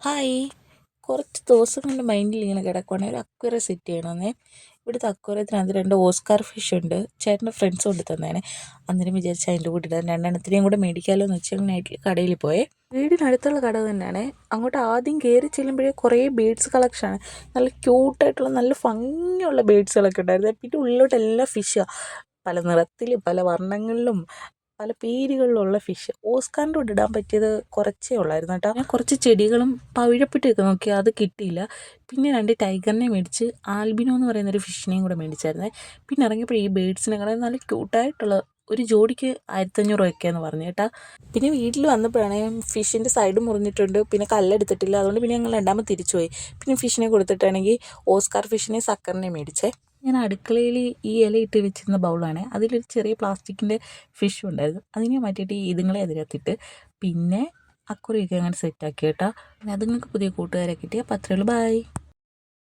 Hi. കുറച്ച് ദിവസം കൊണ്ട് മൈൻഡിൽ ഇങ്ങനെ കിടക്കുവാണെങ്കിൽ ഒരു അക്വേറിയം സെറ്റ് ചെയ്യണമെന്നേ. ഇവിടുത്തെ അക്വേറിയത്തിനകത്ത് 2 ഓസ്കാർ ഫിഷ് ഉണ്ട്. ചേട്ടൻ്റെ ഫ്രണ്ട്സ് കൊണ്ട് തന്നേനെ. അന്നേരം വിചാരിച്ച് അതിൻ്റെ കൂടെ ഇടാൻ 2 എണ്ണത്തിനെയും കൂടെ മേടിക്കാമല്ലോ എന്ന് വെച്ചാൽ നൈറ്റിൽ കടയിൽ പോയേ. വീടിനടുത്തുള്ള കട തന്നെയാണ്. അങ്ങോട്ട് ആദ്യം കയറി ചെല്ലുമ്പോഴേ കുറേ ബേഡ്സ് കളക്ഷനാണ്. നല്ല ക്യൂട്ടായിട്ടുള്ള നല്ല ഭംഗിയുള്ള ബേഡ്സുകളൊക്കെ ഉണ്ടായിരുന്നു. പിന്നെ ഉള്ളിലോട്ട് എല്ലാം ഫിഷാണ്. പല നിറത്തിലും പല വർണ്ണങ്ങളിലും പല പേരുകളിലുള്ള ഫിഷ്. ഓസ്കാറിൻ്റെ കൂടെ ഇടാൻ പറ്റിയത് കുറച്ചേ ഉള്ളായിരുന്നു കേട്ടോ. ഞാൻ കുറച്ച് ചെടികളും പവിഴപ്പുറ്റൊക്കെ നോക്കി, അത് കിട്ടിയില്ല. പിന്നെ 2 ടൈഗറിനെ മേടിച്ച് ആൽബിനോ എന്ന് പറയുന്നൊരു ഫിഷിനെയും കൂടെ മേടിച്ചായിരുന്നേ. പിന്നെ ഇറങ്ങിയപ്പോൾ ഈ ബേഡ്സിനെ കാണാൻ നല്ല ക്യൂട്ടായിട്ടുള്ള ഒരു ജോഡിക്ക് 1500 രൂപയൊക്കെയാന്ന് പറഞ്ഞു കേട്ടാ. പിന്നെ വീട്ടിൽ വന്നപ്പോഴാണ് ഫിഷിൻ്റെ സൈഡ് മുറിഞ്ഞിട്ടുണ്ട്, പിന്നെ കല്ലെടുത്തിട്ടില്ല. അതുകൊണ്ട് പിന്നെ ഞങ്ങൾ രണ്ടാമത് തിരിച്ചു പോയി. പിന്നെ ഫിഷിനെ കൊടുത്തിട്ടാണെങ്കിൽ ഓസ്കാർ ഫിഷിനെ സക്കറിനെ മേടിച്ചേ. ഞാൻ അടുക്കളയിൽ ഈ ഇല ഇട്ട് വെച്ചിരുന്ന ബൗളാണ്. അതിലൊരു ചെറിയ പ്ലാസ്റ്റിക്കിൻ്റെ ഫിഷും ഉണ്ടായിരുന്നു. അതിനെ മാറ്റിയിട്ട് ഇതുങ്ങളെ അതിനകത്തിട്ട് പിന്നെ അക്കുറിയൊക്കെ അങ്ങനെ സെറ്റാക്കി കേട്ടോ. പിന്നെ അതുങ്ങൾക്ക് പുതിയ കൂട്ടുകാരെ കിട്ടിയ പത്രങ്ങൾ. ബായ്.